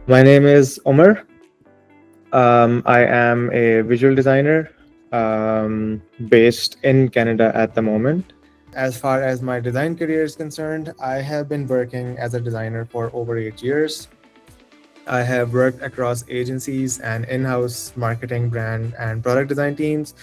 My name is Umer. I am a visual designer based in Canada at the moment. As far as my design career is concerned, I have been working as a designer for over 8 years. I have worked across agencies and in house marketing, brand, and product design teams.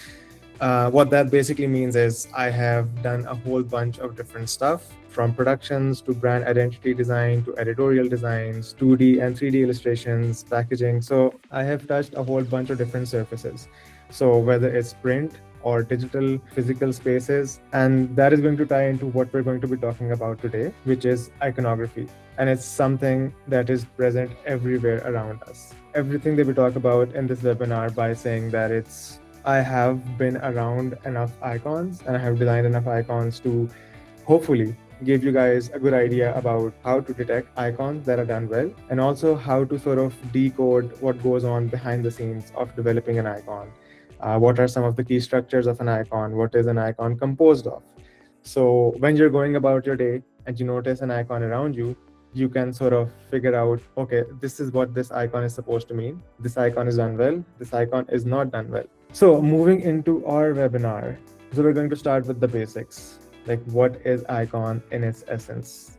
What that basically means is I have done a whole bunch of different stuff from productions to brand identity design to editorial designs, 2D and 3D illustrations, packaging. So I have touched a whole bunch of different surfaces. So whether it's print or digital physical spaces, and that is going to tie into what we're going to be talking about today, which is iconography. And it's something that is present everywhere around us. Everything that we talk about in this webinar by saying that I have been around enough icons and I have designed enough icons to hopefully give you guys a good idea about how to detect icons that are done well and also how to sort of decode what goes on behind the scenes of developing an icon. What are some of the key structures of an icon? What is an icon composed of? So when you're going about your day and you notice an icon around you, you can sort of figure out, okay, this is what this icon is supposed to mean. This icon is done well. This icon is not done well. So moving into our webinar, so we're going to start with the basics. Like, what is icon in its essence?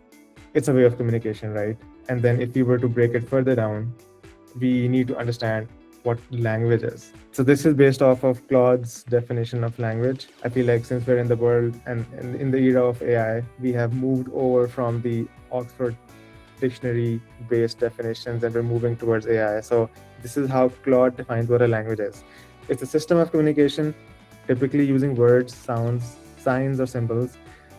It's a way of communication, right? And then if we were to break it further down, we need to understand what language is. So this is based off of Claude's definition of language. I feel like since we're in the world and in the era of AI, we have moved over from the Oxford dictionary based definitions and we're moving towards AI. So this is how Claude defines what a language is. It's a system of communication, typically using words, sounds, signs, or symbols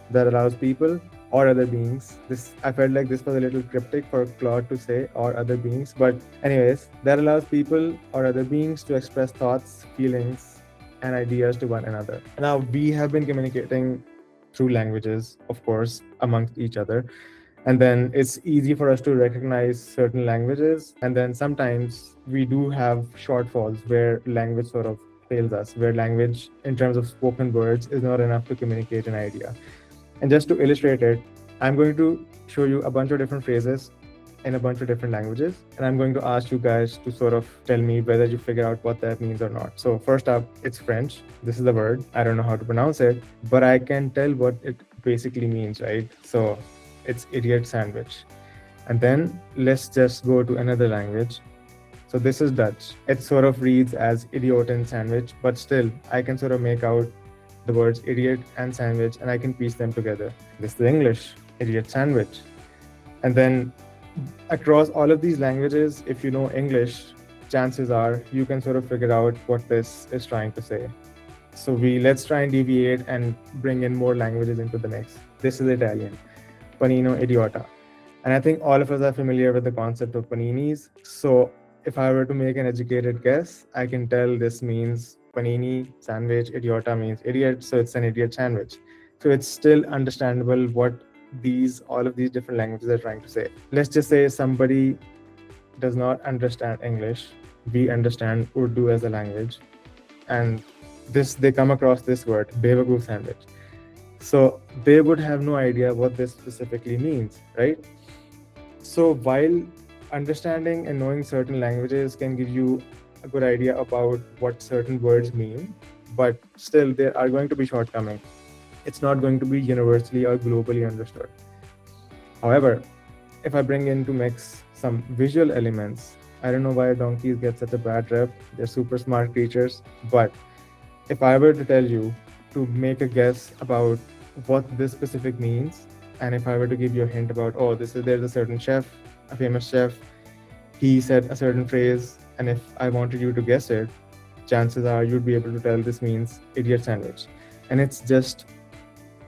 that allows people or other beings. This I felt like this was a little cryptic for Claude to say or other beings, but anyways, that allows people or other beings to express thoughts, feelings, and ideas to one another. Now we have been communicating through languages, of course, amongst each other. And then it's easy for us to recognize certain languages. And then sometimes we do have shortfalls where language sort of fails us, where language in terms of spoken words is not enough to communicate an idea. And just to illustrate it, I'm going to show you a bunch of different phrases in a bunch of different languages. And I'm going to ask you guys to sort of tell me whether you figure out what that means or not. So first up, it's French. This is the word. I don't know how to pronounce it, but I can tell what it basically means, right? So it's idiot sandwich. And then let's just go to another language. So this is Dutch. It sort of reads as idioten sandwich, but still I can sort of make out the words idiot and sandwich and I can piece them together. This is English, idiot sandwich. And then across all of these languages, if you know English, chances are you can sort of figure out what this is trying to say. So let's try and deviate and bring in more languages into the mix. This is Italian, panino idiota. And I think all of us are familiar with the concept of paninis. So if I were to make an educated guess, I can tell this means panini, sandwich, idiota means idiot. So it's an idiot sandwich. So it's still understandable what all of these different languages are trying to say. Let's just say somebody does not understand English. We understand Urdu as a language. And they come across this word, Bewagoo sandwich. So they would have no idea what this specifically means, right? So while understanding and knowing certain languages can give you a good idea about what certain words mean, but still there are going to be shortcomings. It's not going to be universally or globally understood. However, if I bring into mix some visual elements, I don't know why donkeys get such a bad rep. They're super smart creatures. But if I were to tell you to make a guess about what this specific means, and if I were to give you a hint about, there's a certain chef, a famous chef, he said a certain phrase, and if I wanted you to guess it, chances are you'd be able to tell this means idiot sandwich. And it's just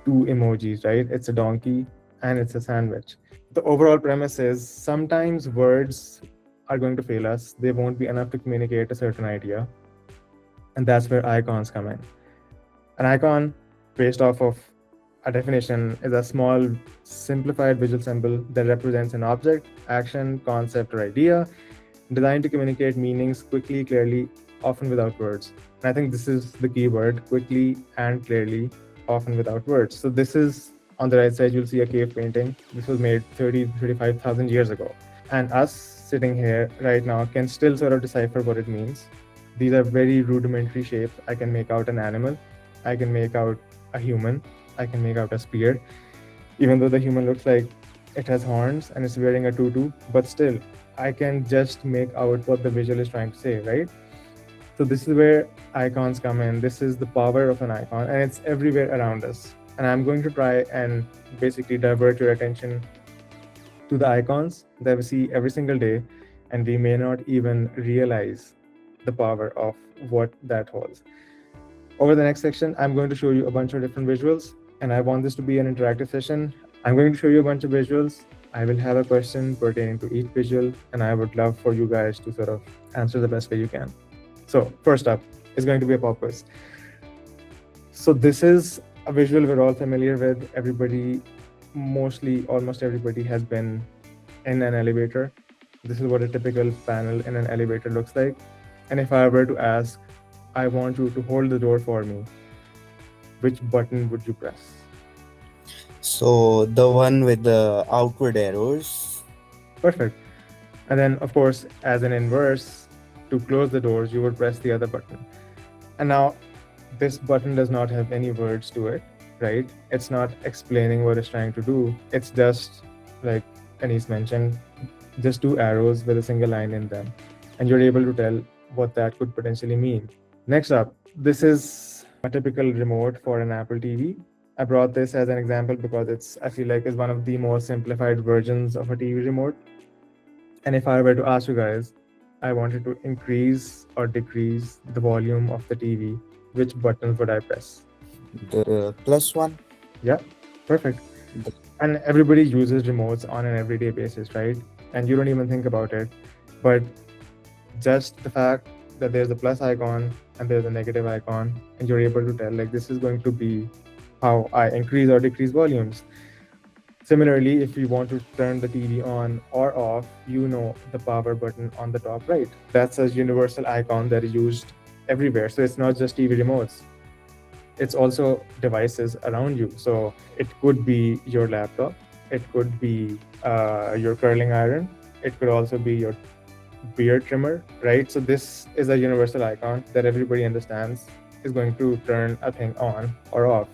two emojis, right? It's a donkey and it's a sandwich. The overall premise is sometimes words are going to fail us. They won't be enough to communicate a certain idea. And that's where icons come in. An icon, based off of a definition, is a small, simplified visual symbol that represents an object, action, concept, or idea, designed to communicate meanings quickly, clearly, often without words. And I think this is the key word, quickly and clearly, often without words. So this is on the right side, you'll see a cave painting. This was made 35,000 years ago. And us sitting here right now can still sort of decipher what it means. These are very rudimentary shapes. I can make out an animal, I can make out a human, I can make out a spear, even though the human looks like it has horns and it's wearing a tutu, but still, I can just make out what the visual is trying to say, right? So, this is where icons come in. This is the power of an icon, and it's everywhere around us. And I'm going to try and basically divert your attention to the icons that we see every single day, and we may not even realize the power of what that holds. Over the next section, I'm going to show you a bunch of different visuals, and I want this to be an interactive session. I'm going to show you a bunch of visuals. I will have a question pertaining to each visual, and I would love for you guys to sort of answer the best way you can. So, first up is going to be a pop quiz. So, this is a visual we're all familiar with. Everybody, mostly almost everybody, has been in an elevator. This is what a typical panel in an elevator looks like. And if I were to ask, I want you to hold the door for me, which button would you press? So the one with the outward arrows. Perfect. And then, of course, as an inverse, to close the doors, you would press the other button. And now, this button does not have any words to it, right? It's not explaining what it's trying to do. It's just like Anis mentioned, just two arrows with a single line in them. And you're able to tell what that could potentially mean. Next up, this is a typical remote for an Apple TV. I brought this as an example because I feel like, is one of the most simplified versions of a TV remote. And if I were to ask you guys, I wanted to increase or decrease the volume of the TV, which buttons would I press? The plus one. Yeah, perfect. The, And everybody uses remotes on an everyday basis, right? And you don't even think about it. But just the fact that there's a plus icon and there's a negative icon, and you're able to tell, like, this is going to be how I increase or decrease volumes. Similarly, if you want to turn the TV on or off, you know the power button on the top right. That's a universal icon that is used everywhere. So it's not just TV remotes, it's also devices around you. So it could be your laptop, it could be your curling iron, it could also be your beard trimmer, right? So this is a universal icon that everybody understands is going to turn a thing on or off.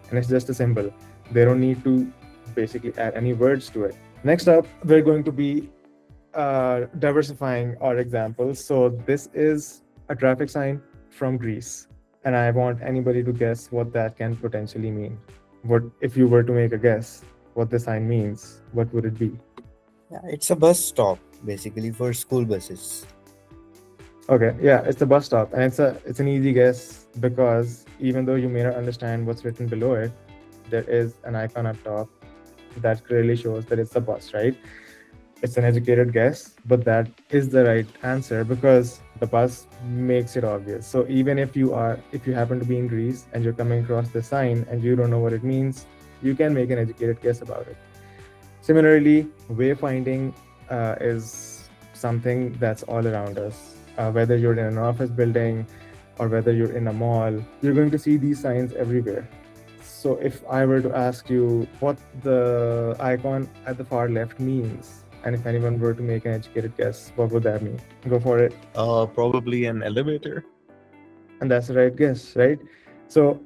And it's just a symbol. They don't need to basically add any words to it. Next up, we're going to be diversifying our examples. So this is a traffic sign from Greece, and I want anybody to guess what that can potentially mean. What if you were to make a guess what the sign means? What would it be? yeah, it's a bus stop basically for school buses. Okay, yeah, it's a bus stop, and it's an easy guess because even though you may not understand what's written below it, there is an icon up top that clearly shows that it's a bus, right? It's an educated guess, but that is the right answer because the bus makes it obvious. So even if you happen to be in Greece and you're coming across the sign and you don't know what it means, you can make an educated guess about it. Similarly, wayfinding is something that's all around us. Whether you're in an office building or whether you're in a mall, you're going to see these signs everywhere. So if I were to ask you what the icon at the far left means, and if anyone were to make an educated guess, what would that mean? Go for it. Probably an elevator. And that's the right guess, right? So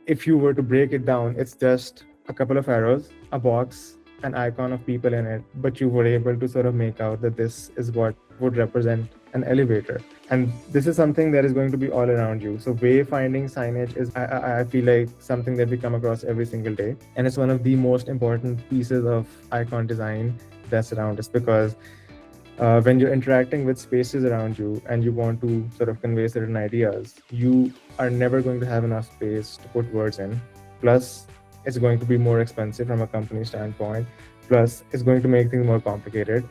if you were to break it down, it's just a couple of arrows, a box, an icon of people in it, but you were able to sort of make out that this is what would represent an elevator. And this is something that is going to be all around you. So wayfinding signage is, I feel like, something that we come across every single day. And it's one of the most important pieces of icon design that's around us because when you're interacting with spaces around you and you want to sort of convey certain ideas, you are never going to have enough space to put words in. Plus, it's going to be more expensive from a company standpoint. Plus, it's going to make things more complicated.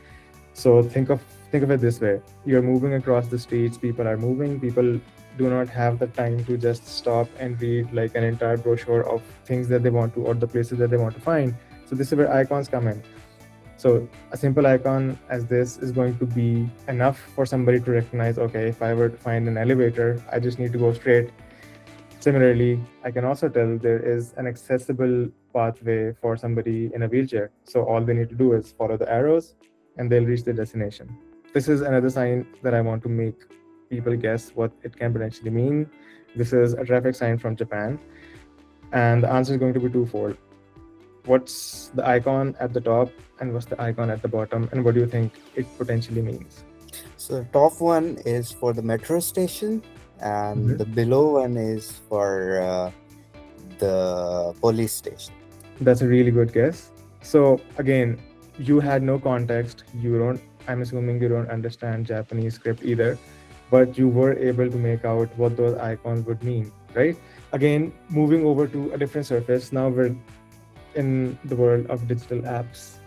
So think of it this way: you're moving across the streets, people are moving, people do not have the time to just stop and read like an entire brochure of things that they want to or the places that they want to find. So this is where icons come in. So a simple icon as this is going to be enough for somebody to recognize, okay, if I were to find an elevator, I just need to go straight. Similarly, I can also tell there is an accessible pathway for somebody in a wheelchair. So all they need to do is follow the arrows and they'll reach their destination. This is another sign that I want to make people guess what it can potentially mean. This is a traffic sign from Japan, and the answer is going to be twofold. What's the icon at the top, and what's the icon at the bottom, and what do you think it potentially means? So top one is for the metro station, and Mhm. the below one is for the police station. That's a really good guess. So again, you had no context. You don't. I'm assuming you don't understand Japanese script either, but you were able to make out what those icons would mean, right? Again, moving over to a different surface. Now we're in the world of digital apps.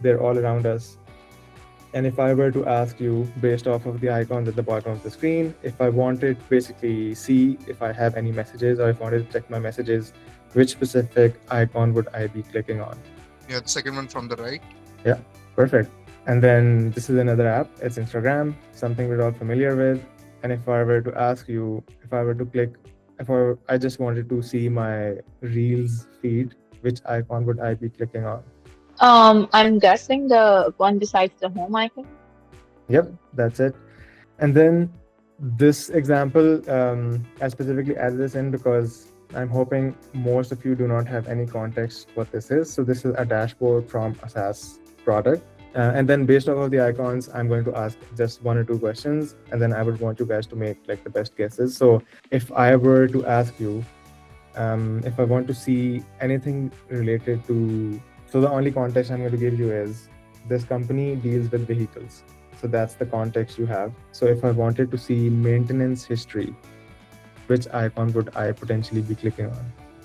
They're all around us. And if I were to ask you based off of the icons at the bottom of the screen, if I wanted to basically see if I have any messages or if I wanted to check my messages, which specific icon would I be clicking on? Yeah, the second one from the right. Yeah, perfect. And then this is another app. It's Instagram, something we're all familiar with. And if I were to ask you, if I were to click, I just wanted to see my Reels feed, which icon would I be clicking on? I'm guessing the one besides the home icon. Yep, that's it. And then this example, I specifically added this in because I'm hoping most of you do not have any context what this is. So this is a dashboard from a SaaS product. And then based off of the icons, I'm going to ask just one or two questions, and then I would want you guys to make like the best guesses. So if I were to ask you, if I want to see anything related to, so the only context I'm going to give you is this company deals with vehicles. So that's the context you have. So if I wanted to see maintenance history, which icon would I potentially be clicking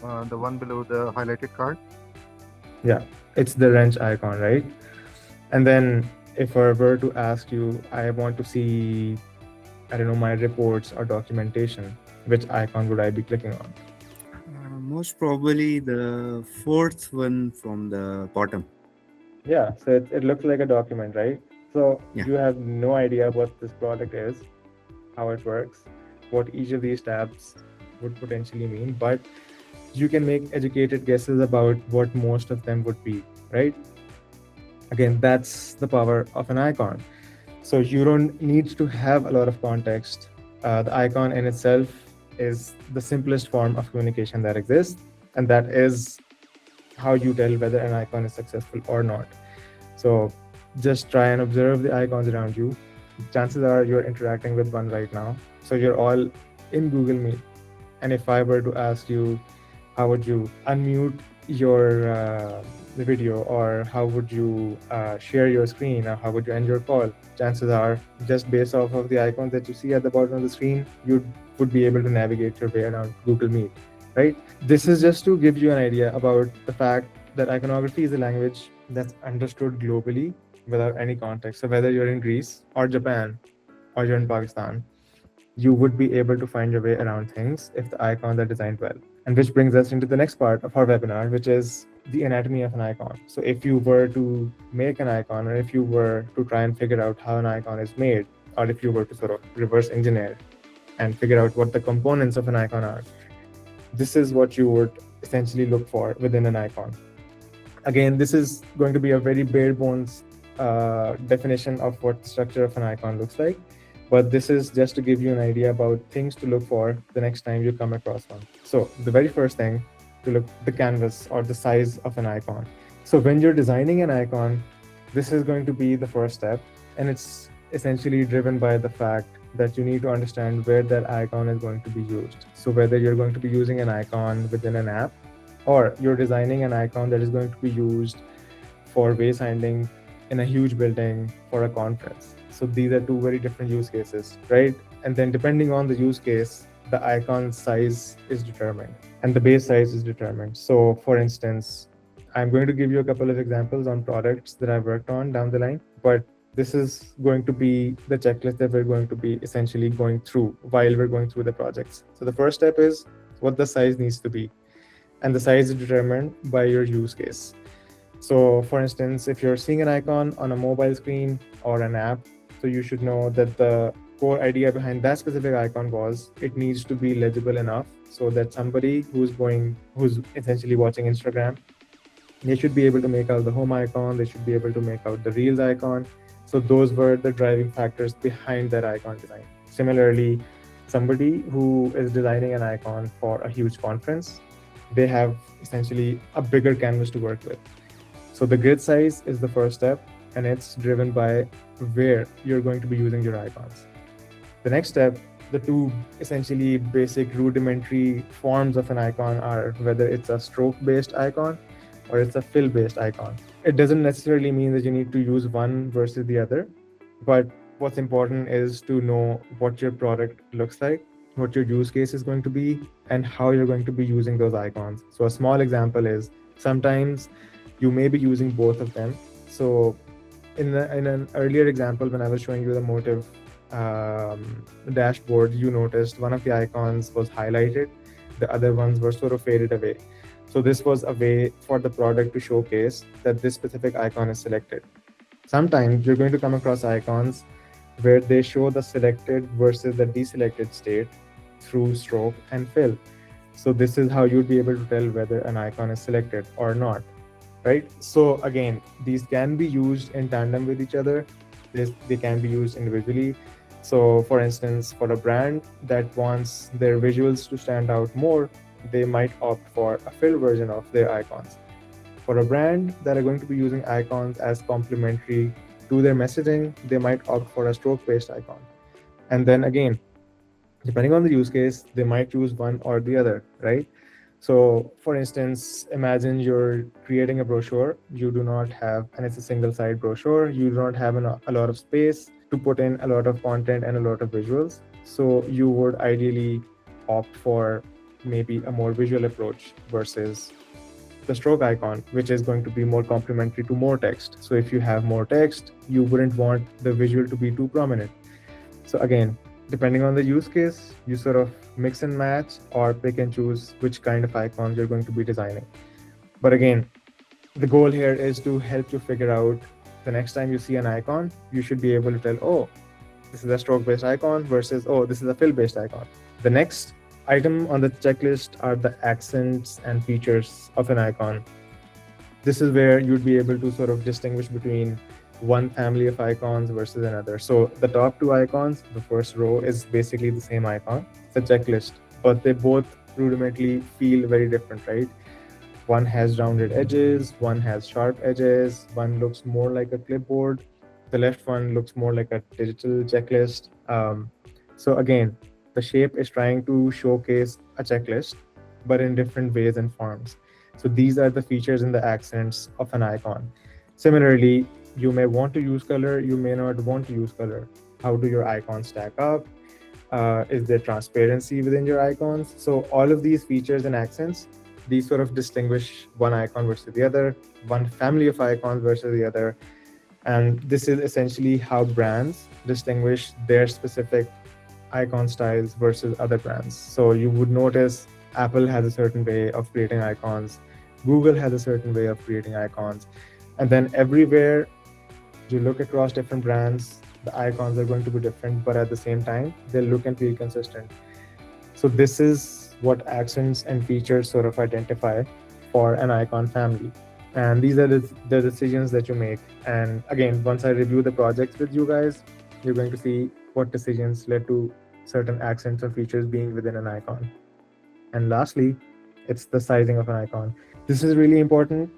on? The one below the highlighted card. Yeah, it's the wrench icon, right? And then if I were to ask you, I want to see, I don't know, my reports or documentation, which icon would I be clicking on? Most probably the fourth one from the bottom. Yeah, so it looks like a document, right? So Yeah. you have no idea what this product is, how it works, what each of these tabs would potentially mean, but you can make educated guesses about what most of them would be, right? Again, that's the power of an icon. So you don't need to have a lot of context. The icon in itself is the simplest form of communication that exists, and that is how you tell whether an icon is successful or not. So just try and observe the icons around you. Chances are you're interacting with one right now. So you're all in Google Meet. And if I were to ask you, how would you unmute your video, or how would you share your screen, or how would you end your call? Chances are, just based off of the icons that you see at the bottom of the screen, you would be able to navigate your way around Google Meet, right? This is just to give you an idea about the fact that iconography is a language that's understood globally without any context. So whether you're in Greece or Japan or you're in Pakistan, you would be able to find your way around things if the icons are designed well. And which brings us into the next part of our webinar, which is the anatomy of an icon. So if you were to make an icon, or if you were to try and figure out how an icon is made, or if you were to sort of reverse engineer and figure out what the components of an icon are, this is what you would essentially look for within an icon. Again, this is going to be a very bare bones definition of what the structure of an icon looks like. But this is just to give you an idea about things to look for the next time you come across one. So the very first thing to look, the canvas or the size of an icon. So when you're designing an icon, this is going to be the first step, and it's essentially driven by the fact that you need to understand where that icon is going to be used. So whether you're going to be using an icon within an app, or you're designing an icon that is going to be used for wayfinding in a huge building for a conference. So these are two very different use cases, right? And then depending on the use case, the icon size is determined and the base size is determined. So for instance, I'm going to give you a couple of examples on products that I've worked on down the line, but this is going to be the checklist that we're going to be essentially going through while we're going through the projects. So the first step is what the size needs to be. And the size is determined by your use case. So for instance, if you're seeing an icon on a mobile screen or an app, so you should know that the core idea behind that specific icon was it needs to be legible enough so that somebody who's essentially watching Instagram, they should be able to make out the home icon, they should be able to make out the Reels icon, So those were the driving factors behind that icon design. Similarly, somebody who is designing an icon for a huge conference, they have essentially a bigger canvas to work with. So the grid size is the first step, and it's driven by where you're going to be using your icons. The next step, the two essentially basic rudimentary forms of an icon are whether it's a stroke based icon or it's a fill based icon. It doesn't necessarily mean that you need to use one versus the other, but what's important is to know what your product looks like, what your use case is going to be, and how you're going to be using those icons. So a small example is sometimes you may be using both of them. So in an earlier example, when I was showing you the motive dashboard, you noticed one of the icons was highlighted, the other ones were sort of faded away. So this was a way for the product to showcase that this specific icon is selected. Sometimes you're going to come across icons where they show the selected versus the deselected state through stroke and fill. So this is how you'd be able to tell whether an icon is selected or not, right? So again, these can be used in tandem with each other. They can be used individually. So for instance, for a brand that wants their visuals to stand out more, they might opt for a filled version of their icons. For a brand that are going to be using icons as complementary to their messaging, they might opt for a stroke-based icon. And then again, depending on the use case, they might choose one or the other, right? So for instance, imagine you're creating a brochure. You do not have, and it's a single side brochure, you do not have a lot of space to put in a lot of content and a lot of visuals. So you would ideally opt for maybe a more visual approach versus the stroke icon, which is going to be more complementary to more text. So if you have more text, you wouldn't want the visual to be too prominent. So again, depending on the use case, you sort of mix and match or pick and choose which kind of icons you're going to be designing. But again, the goal here is to help you figure out the next time you see an icon, you should be able to tell, oh, this is a stroke based icon versus, oh, this is a fill based icon. The next item on the checklist are the accents and features of an icon. This is where you'd be able to sort of distinguish between one family of icons versus another. So the top two icons, the first row is basically the same icon. It's a checklist, but they both rudimentally feel very different, right? One has rounded edges, one has sharp edges, one looks more like a clipboard. The left one looks more like a digital checklist. So again, the shape is trying to showcase a checklist, but in different ways and forms. So these are the features and the accents of an icon. Similarly, you may want to use color, you may not want to use color. How do your icons stack up? Is there transparency within your icons? So all of these features and accents, these sort of distinguish one icon versus the other, one family of icons versus the other. And this is essentially how brands distinguish their specific icon styles versus other brands. So you would notice Apple has a certain way of creating icons, Google has a certain way of creating icons, and then everywhere you look across different brands, the icons are going to be different, but at the same time, they look and feel consistent. So this is what accents and features sort of identify for an icon family. And these are the decisions that you make. And again, once I review the projects with you guys, you're going to see what decisions led to certain accents or features being within an icon. And lastly, it's the sizing of an icon. This is really important.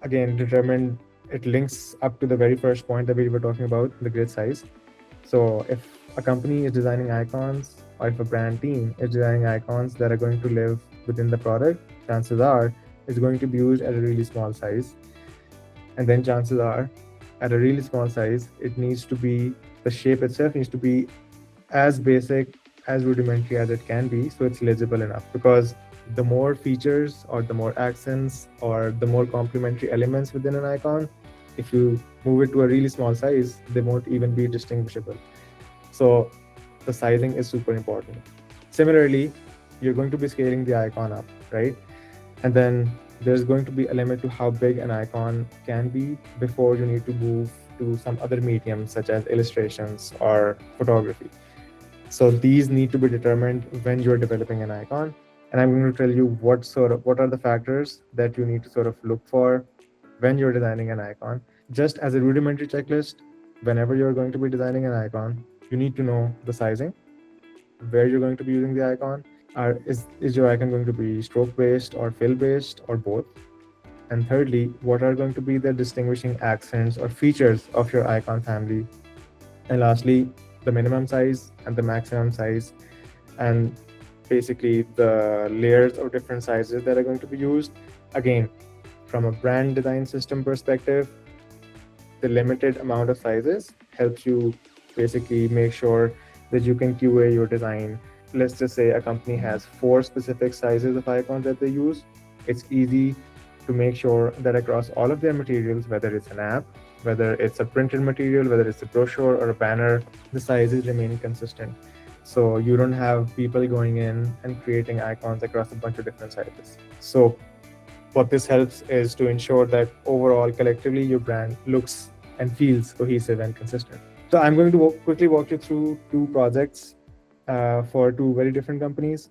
Again, determine it links up to the very first point that we were talking about, the grid size. So if a company is designing icons, or if a brand team is designing icons that are going to live within the product, chances are it's going to be used at a really small size. And then chances are at a really small size, it needs to be, the shape itself needs to be as basic, as rudimentary as it can be, so it's legible enough. Because the more features or the more accents or the more complementary elements within an icon, if you move it to a really small size, they won't even be distinguishable. So the sizing is super important. Similarly, you're going to be scaling the icon up, right? And then there's going to be a limit to how big an icon can be before you need to move to some other medium such as illustrations or photography. So these need to be determined when you're developing an icon. And I'm going to tell you what are the factors that you need to sort of look for when you're designing an icon. Just as a rudimentary checklist, whenever you're going to be designing an icon, you need to know the sizing, where you're going to be using the icon. Is your icon going to be stroke based or fill based or both? And thirdly, what are going to be the distinguishing accents or features of your icon family? And lastly, the minimum size and the maximum size, and basically the layers of different sizes that are going to be used. Again, from a brand design system perspective, the limited amount of sizes helps you basically make sure that you can QA your design. Let's just say a company has 4 specific sizes of icons that they use. It's easy to make sure that across all of their materials, whether it's an app, whether it's a printed material, whether it's a brochure or a banner, the sizes remain consistent. So you don't have people going in and creating icons across a bunch of different sizes. So what this helps is to ensure that overall, collectively, your brand looks and feels cohesive and consistent. So I'm going to quickly walk you through 2 projects for 2 very different companies,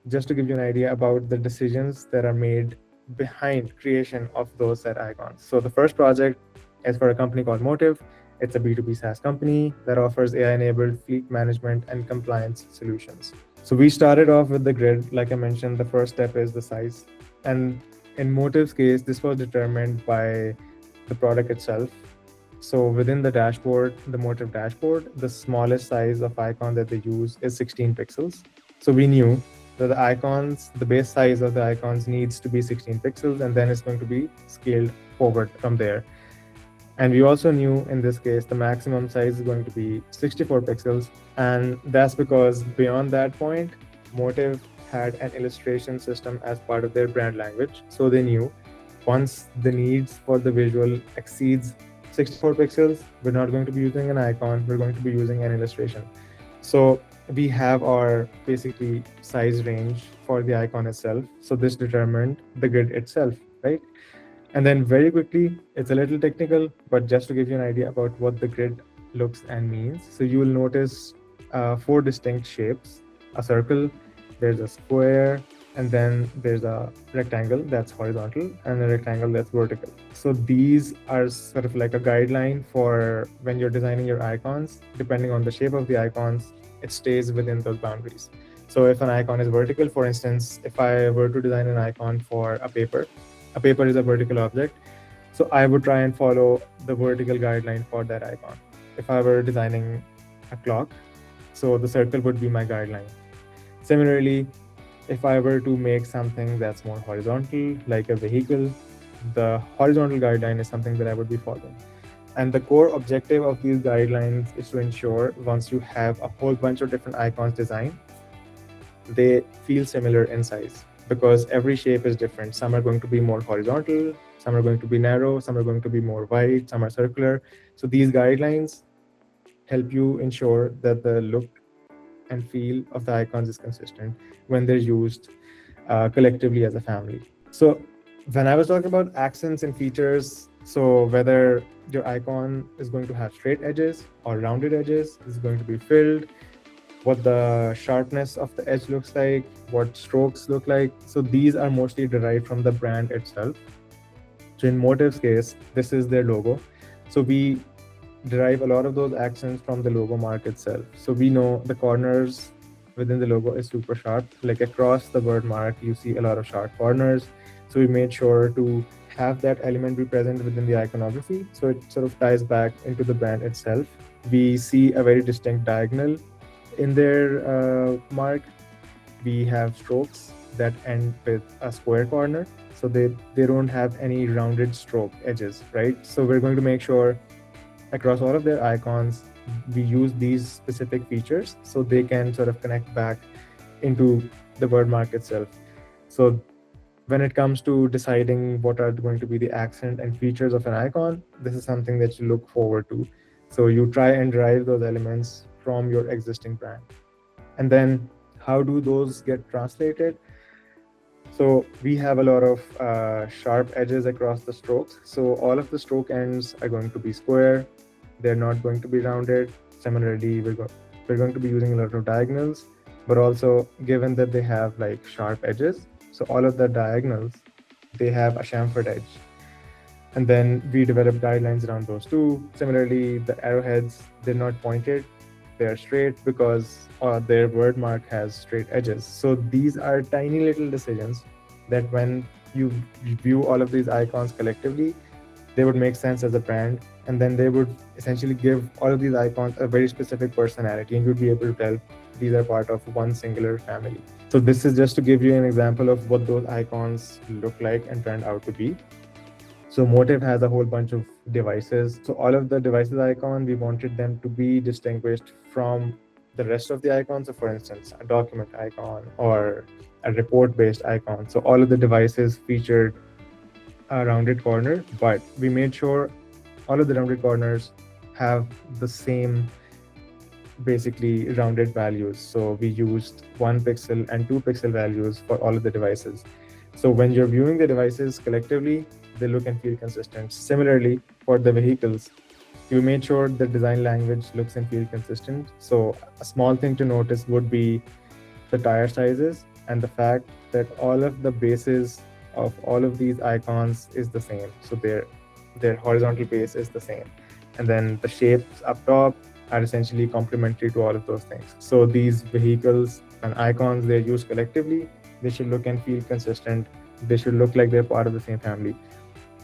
just to give you an idea about the decisions that are made behind creation of those set icons. So the first project is for a company called Motive. It's a B2B SaaS company that offers AI-enabled fleet management and compliance solutions. So we started off with the grid. Like I mentioned, the first step is the size. And in Motive's case, this was determined by the product itself. So within the dashboard, the Motive dashboard, the smallest size of icon that they use is 16 pixels. So we knew that the icons, the base size of the icons needs to be 16 pixels, and then it's going to be scaled forward from there. And we also knew in this case, the maximum size is going to be 64 pixels. And that's because beyond that point, Motive had an illustration system as part of their brand language. So they knew once the needs for the visual exceeds 64 pixels, we're not going to be using an icon, we're going to be using an illustration. So we have our basically size range for the icon itself. So this determined the grid itself, right? And then very quickly, it's a little technical, but just to give you an idea about what the grid looks and means. So you will notice 4 distinct shapes: a circle, there's a square, and then there's a rectangle that's horizontal and a rectangle that's vertical. So these are sort of like a guideline for when you're designing your icons. Depending on the shape of the icons, it stays within those boundaries. So if an icon is vertical, for instance, if I were to design an icon for a paper is a vertical object. So I would try and follow the vertical guideline for that icon. If I were designing a clock, so the circle would be my guideline. Similarly, if I were to make something that's more horizontal, like a vehicle, the horizontal guideline is something that I would be following. And the core objective of these guidelines is to ensure once you have a whole bunch of different icons designed, they feel similar in size, because every shape is different. Some are going to be more horizontal, some are going to be narrow, some are going to be more wide, some are circular. So these guidelines help you ensure that the look and feel of the icons is consistent when they're used collectively as a family. So when I was talking about accents and features, so whether your icon is going to have straight edges or rounded edges, is going to be filled, what the sharpness of the edge looks like, what strokes look like. So these are mostly derived from the brand itself. So in Motive's case, this is their logo. So we derive a lot of those accents from the logo mark itself. So we know the corners within the logo is super sharp. Like across the word mark, you see a lot of sharp corners. So we made sure to have that element be present within the iconography. So it sort of ties back into the brand itself. We see a very distinct diagonal in their mark. We have strokes that end with a square corner. So they don't have any rounded stroke edges, right? So we're going to make sure across all of their icons, we use these specific features so they can sort of connect back into the word mark itself. So when it comes to deciding what are going to be the accent and features of an icon, this is something that you look forward to. So you try and derive those elements from your existing brand. And then how do those get translated? So we have a lot of sharp edges across the strokes. So all of the stroke ends are going to be square. They're not going to be rounded. Similarly, we're going to be using a lot of diagonals, but also given that they have like sharp edges, so all of the diagonals, they have a chamfered edge. And then we developed guidelines around those too. Similarly, the arrowheads, they're not pointed, they're straight because their word mark has straight edges. So these are tiny little decisions that when you view all of these icons collectively, they would make sense as a brand. And then they would essentially give all of these icons a very specific personality, and you'd be able to tell these are part of one singular family. So this is just to give you an example of what those icons look like and turned out to be. So Motive has a whole bunch of devices. So all of the devices icon, we wanted them to be distinguished from the rest of the icons. So for instance, a document icon or a report-based icon. So all of the devices featured a rounded corner, but we made sure all of the rounded corners have the same basically rounded values. So we used 1 pixel and 2 pixel values for all of the devices. So when you're viewing the devices collectively, they look and feel consistent. Similarly, for the vehicles, we made sure the design language looks and feel consistent. So a small thing to notice would be the tire sizes and the fact that all of the bases of all of these icons is the same. So their horizontal base is the same. And then the shapes up top are essentially complementary to all of those things. So these vehicles and icons, they're used collectively. They should look and feel consistent. They should look like they're part of the same family.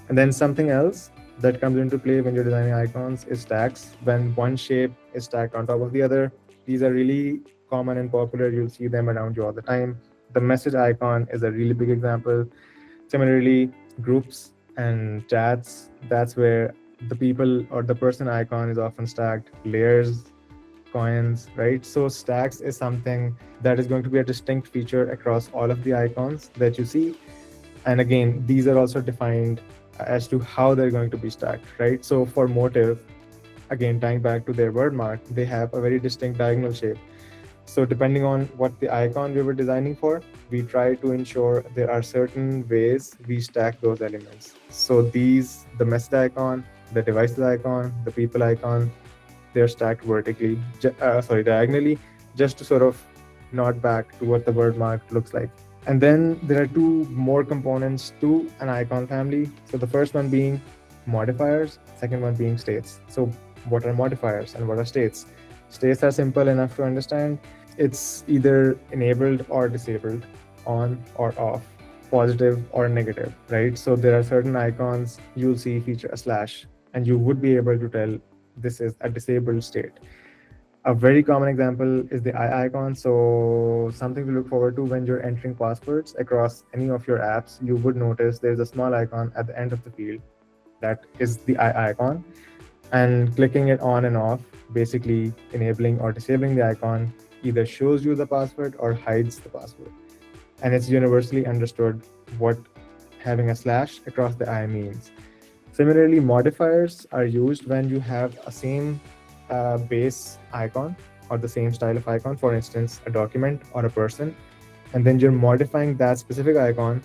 And then something else that comes into play when you're designing icons is stacks. When one shape is stacked on top of the other, these are really common and popular. You'll see them around you all the time. The message icon is a really big example. Similarly, groups and chats, that's where the people or the person icon is often stacked. Layers, coins, right? So stacks is something that is going to be a distinct feature across all of the icons that you see. And again, these are also defined as to how they're going to be stacked, right? So for Motive, again, tying back to their word mark, they have a very distinct diagonal shape. So depending on what the icon we were designing for, we try to ensure there are certain ways we stack those elements. So these, the message icon, the devices icon, the people icon, they're stacked vertically, diagonally, just to sort of nod back to what the word mark looks like. And then there are two more components to an icon family. So the first one being modifiers, second one being states. So what are modifiers and what are states? States are simple enough to understand. It's either enabled or disabled, on or off, positive or negative, right? So there are certain icons you'll see feature a slash, and you would be able to tell this is a disabled state. A very common example is the eye icon. So something to look forward to when you're entering passwords across any of your apps, you would notice there's a small icon at the end of the field that is the eye icon. And clicking it on and off, basically enabling or disabling the icon, either shows you the password or hides the password. And it's universally understood what having a slash across the eye means. Similarly, modifiers are used when you have a same base icon or the same style of icon, for instance, a document or a person, and then you're modifying that specific icon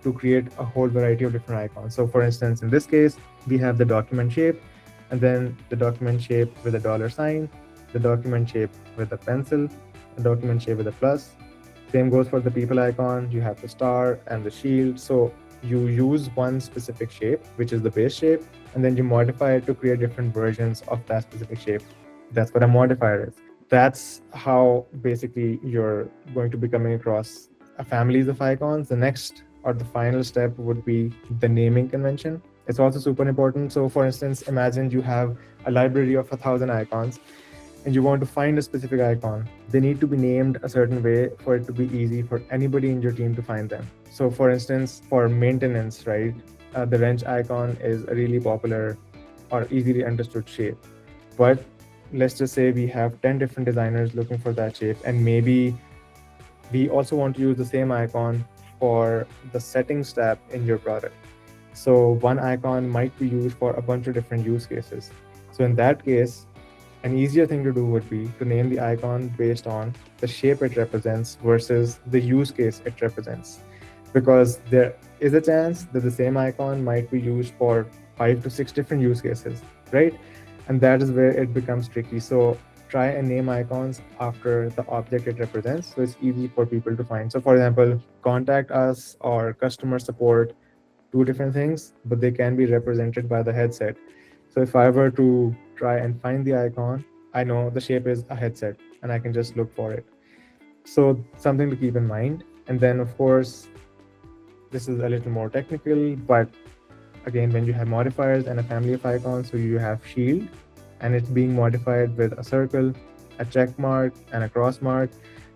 to create a whole variety of different icons. So for instance, in this case, we have the document shape, and then the document shape with a dollar sign, the document shape with a pencil, the document shape with a plus. Same goes for the people icon. You have the star and the shield. So you use one specific shape, which is the base shape, and then you modify it to create different versions of that specific shape. That's what a modifier is. That's how basically you're going to be coming across a families of icons. The next or the final step would be the naming convention. It's also super important. So for instance, imagine you have a library of 1,000 icons and you want to find a specific icon. They need to be named a certain way for it to be easy for anybody in your team to find them. So for instance, for maintenance, right, the wrench icon is a really popular or easily understood shape. But let's just say we have 10 different designers looking for that shape, and maybe we also want to use the same icon for the settings tab in your product. So one icon might be used for a bunch of different use cases. So in that case, an easier thing to do would be to name the icon based on the shape it represents versus the use case it represents. Because there is a chance that the same icon might be used for 5 to 6 different use cases, right? And that is where it becomes tricky. So try and name icons after the object it represents, so it's easy for people to find. So for example, contact us or customer support two different things, but they can be represented by the headset. So if I were to try and find the icon, I know the shape is a headset and I can just look for it. So something to keep in mind. And then of course, this is a little more technical, but again, when you have modifiers and a family of icons, so you have shield and it's being modified with a circle, a check mark, and a cross mark.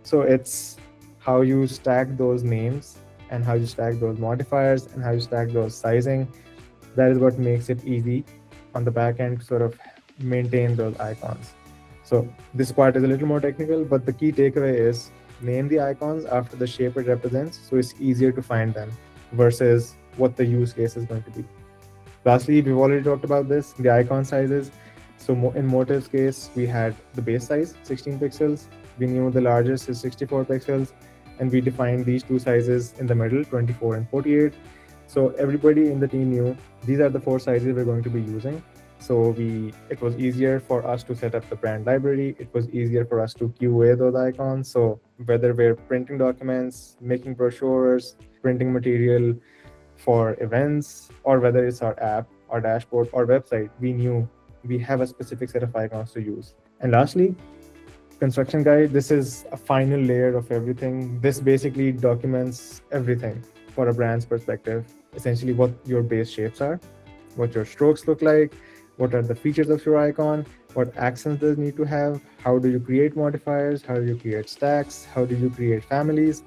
So it's how you stack those names and how you stack those modifiers and how you stack those sizing. That is what makes it easy on the back end to sort of maintain those icons. So this part is a little more technical, but the key takeaway is name the icons after the shape it represents, so it's easier to find them versus what the use case is going to be. Lastly, we've already talked about this, the icon sizes. So in Motive's case, we had the base size, 16 pixels. We knew the largest is 64 pixels, and we defined these two sizes in the middle, 24 and 48. So everybody in the team knew these are the four sizes we're going to be using. So it was easier for us to set up the brand library. It was easier for us to QA those icons. So whether we're printing documents, making brochures, printing material for events, or whether it's our app, our dashboard, or website, we knew we have a specific set of icons to use. And lastly, construction guide. This is a final layer of everything. This basically documents everything for a brand's perspective. Essentially, what your base shapes are, what your strokes look like, what are the features of your icon, what accents does need to have, how do you create modifiers, how do you create stacks, how do you create families.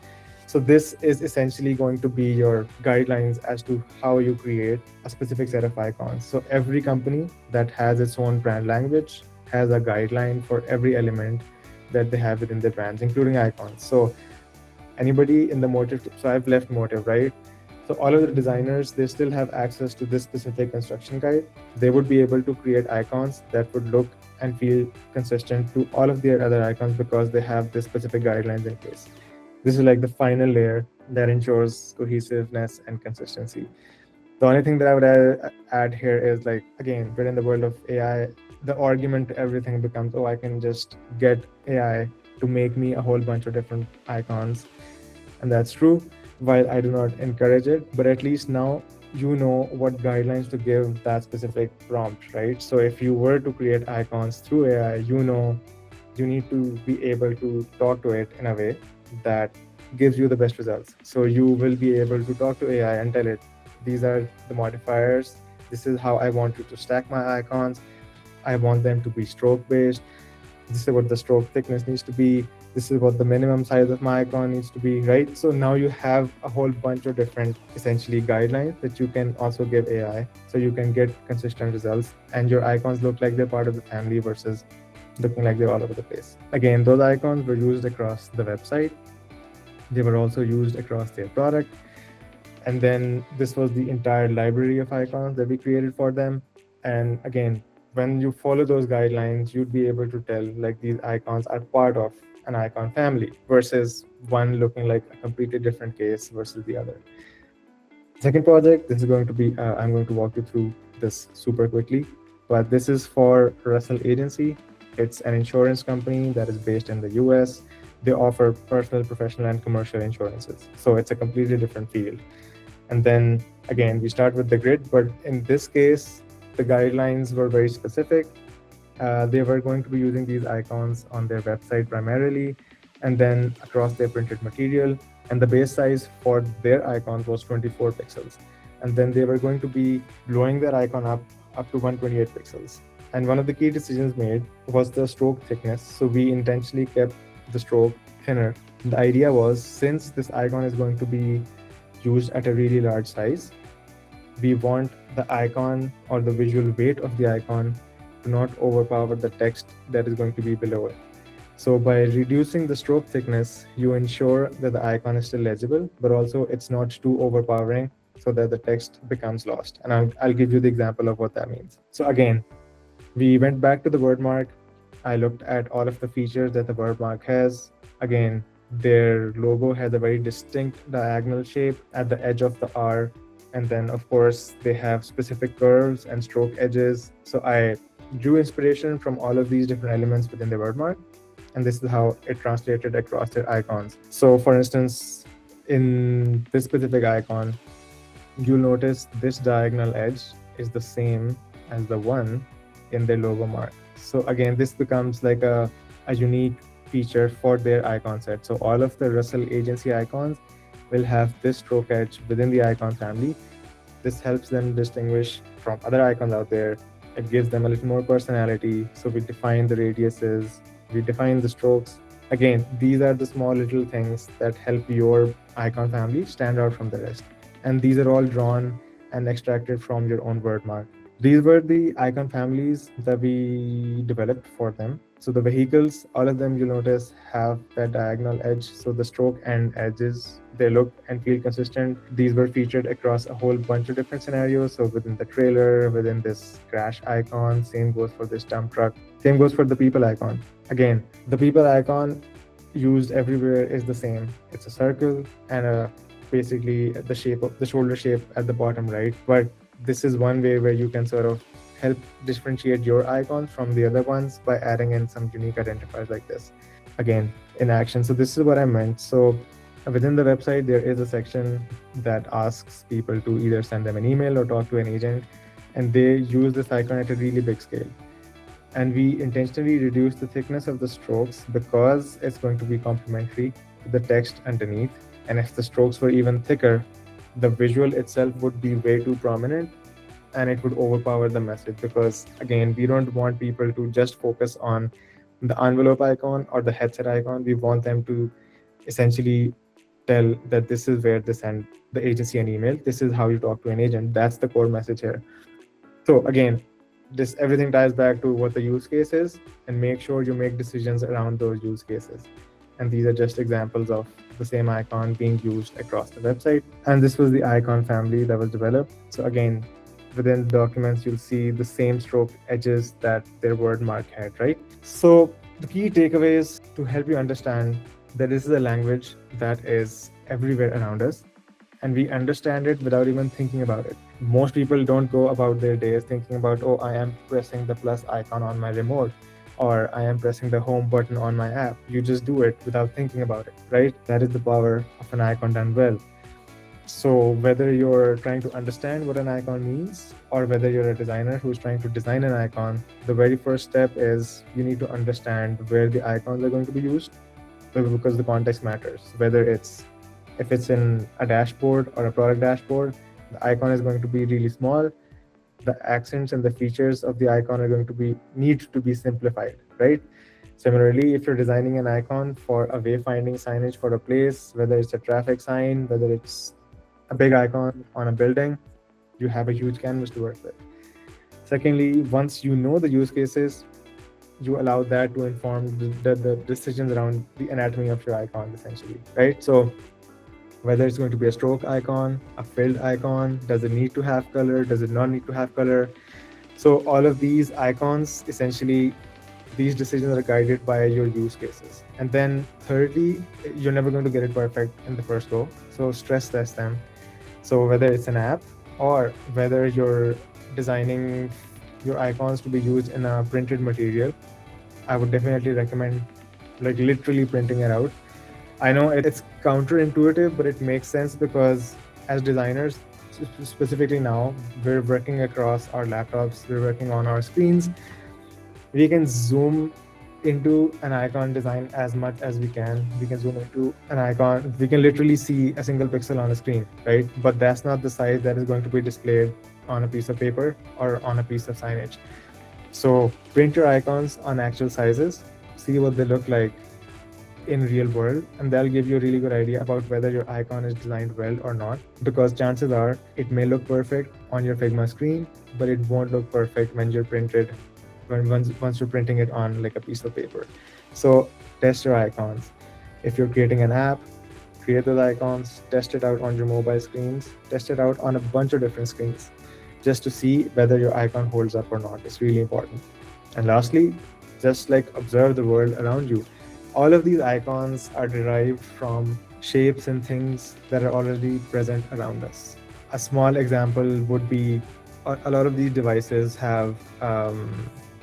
So this is essentially going to be your guidelines as to how you create a specific set of icons. So every company that has its own brand language has a guideline for every element that they have within their brands, including icons. So anybody in the Motive, so I've left Motive, right? So all of the designers, they still have access to this specific construction guide. They would be able to create icons that would look and feel consistent to all of their other icons because they have this specific guidelines in place. This is like the final layer that ensures cohesiveness and consistency. The only thing that I would add here is, like, again, we're in the world of AI. The argument to everything becomes, oh, I can just get AI to make me a whole bunch of different icons. And that's true, while I do not encourage it, but at least now you know what guidelines to give that specific prompt, right? So if you were to create icons through AI, you know you need to be able to talk to it in a way that gives you the best results. So you will be able to talk to AI and tell it, these are the modifiers, this is how I want you to stack my icons, I want them to be stroke based, this is what the stroke thickness needs to be, this is what the minimum size of my icon needs to be, right? So now you have a whole bunch of different essentially guidelines that you can also give AI, so you can get consistent results and your icons look like they're part of the family versus looking like they're all over the place. Again, those icons were used across the website. They were also used across their product. And then this was the entire library of icons that we created for them. And again, when you follow those guidelines, you'd be able to tell, like, these icons are part of an icon family versus one looking like a completely different case versus the other. Second project, this is going to be, I'm going to walk you through this super quickly, but this is for Russell Agency. It's an insurance company that is based in the US. They offer personal, professional, and commercial insurances. So it's a completely different field. And then again, we start with the grid, but in this case, the guidelines were very specific. They were going to be using these icons on their website primarily, and then across their printed material. And the base size for their icons was 24 pixels. And then they were going to be blowing their icon up to 128 pixels. And one of the key decisions made was the stroke thickness. So we intentionally kept the stroke thinner. The idea was, since this icon is going to be used at a really large size, we want the icon or the visual weight of the icon to not overpower the text that is going to be below it. So by reducing the stroke thickness, you ensure that the icon is still legible, but also it's not too overpowering so that the text becomes lost. And I'll give you the example of what that means. So again, we went back to the word mark. I looked at all of the features that the word mark has. Again, their logo has a very distinct diagonal shape at the edge of the R. And then, of course, they have specific curves and stroke edges. So I drew inspiration from all of these different elements within the word mark. And this is how it translated across their icons. So for instance, in this specific icon, you'll notice this diagonal edge is the same as the one in their logo mark. So again, this becomes like a unique feature for their icon set. So all of the Russell agency icons will have this stroke edge within the icon family. This helps them distinguish from other icons out there. It gives them a little more personality. So we define the radiuses, we define the strokes. Again, these are the small little things that help your icon family stand out from the rest. And these are all drawn and extracted from your own word mark. These were the icon families that we developed for them. So the vehicles, all of them, you'll notice, have that diagonal edge. So the stroke and edges, they look and feel consistent. These were featured across a whole bunch of different scenarios. So within the trailer, within this crash icon, same goes for this dump truck, same goes for the people icon. Again, the people icon used everywhere is the same. It's a circle and basically the shape of the shoulder shape at the bottom right. But this is one way where you can sort of help differentiate your icons from the other ones by adding in some unique identifiers like this. Again, in action. So this is what I meant. So within the website, there is a section that asks people to either send them an email or talk to an agent, and they use this icon at a really big scale. And we intentionally reduce the thickness of the strokes because it's going to be complementary to the text underneath. And if the strokes were even thicker, the visual itself would be way too prominent and it would overpower the message, because again, we don't want people to just focus on the envelope icon or the headset icon. We want them to essentially tell that this is where they send the agency an email, this is how you talk to an agent. That's the core message here. So again, this everything ties back to what the use case is, and make sure you make decisions around those use cases. And these are just examples of the same icon being used across the website. And this was the icon family that was developed. So again, within the documents, you'll see the same stroke edges that their word mark had, right? So the key takeaways to help you understand that this is a language that is everywhere around us, and we understand it without even thinking about it. Most people don't go about their days thinking about, oh, I am pressing the plus icon on my remote, or I am pressing the home button on my app. You just do it without thinking about it, right? That is the power of an icon done well. So whether you're trying to understand what an icon means, or whether you're a designer who's trying to design an icon, the very first step is you need to understand where the icons are going to be used, because the context matters. Whether if it's in a dashboard or a product dashboard, the icon is going to be really small. The accents and the features of the icon are going to need to be simplified, right? Similarly, if you're designing an icon for a wayfinding signage for a place, whether it's a traffic sign, whether it's a big icon on a building, you have a huge canvas to work with. Secondly, once you know the use cases, you allow that to inform the decisions around the anatomy of your icon, essentially, right? So whether it's going to be a stroke icon, a filled icon, does it need to have color, does it not need to have color? So all of these icons, essentially, these decisions are guided by your use cases. And then thirdly, you're never going to get it perfect in the first go. So stress test them. So whether it's an app or whether you're designing your icons to be used in a printed material, I would definitely recommend like literally printing it out. I know it's counterintuitive, but it makes sense because as designers, specifically now, we're working across our laptops, we're working on our screens. We can zoom into an icon design as much as we can. We can zoom into an icon. We can literally see a single pixel on a screen, right? But that's not the size that is going to be displayed on a piece of paper or on a piece of signage. So print your icons on actual sizes, see what they look like in real world, and that'll give you a really good idea about whether your icon is designed well or not, because chances are it may look perfect on your Figma screen, but it won't look perfect when you're printed once you're printing it on like a piece of paper. So test your icons. If you're creating an app, create those icons, test it out on your mobile screens, test it out on a bunch of different screens just to see whether your icon holds up or not. It's really important. And lastly, just like observe the world around you. All of these icons are derived from shapes and things that are already present around us. A small example would be a lot of these devices have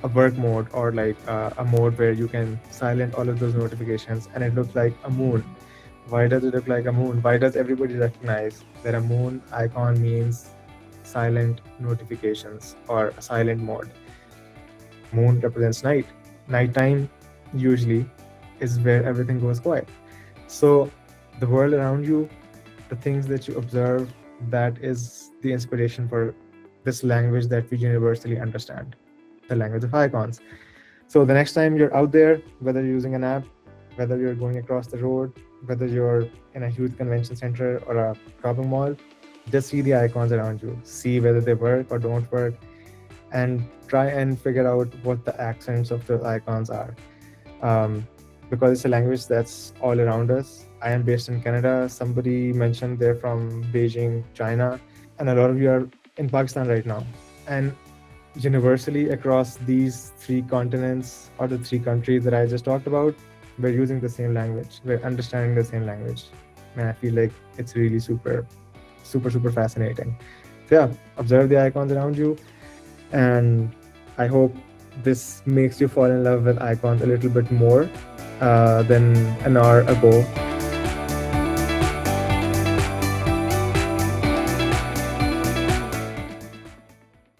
a work mode, or like a mode where you can silent all of those notifications and it looks like a moon. Why does it look like a moon? Why does everybody recognize that a moon icon means silent notifications or a silent mode? Moon represents night. Nighttime usually is where everything goes quiet. So the world around you, the things that you observe, that is the inspiration for this language that we universally understand, the language of icons. So the next time you're out there, whether you're using an app, whether you're going across the road, whether you're in a huge convention center or a shopping mall, just see the icons around you, see whether they work or don't work, and try and figure out what the accents of the icons are. Because it's a language that's all around us. I am based in Canada. Somebody mentioned they're from Beijing, China, and a lot of you are in Pakistan right now. And universally across these three continents or the three countries that I just talked about, we're using the same language. We're understanding the same language. And I feel like it's really super fascinating. So yeah, observe the icons around you. And I hope this makes you fall in love with icons a little bit more than an hour ago.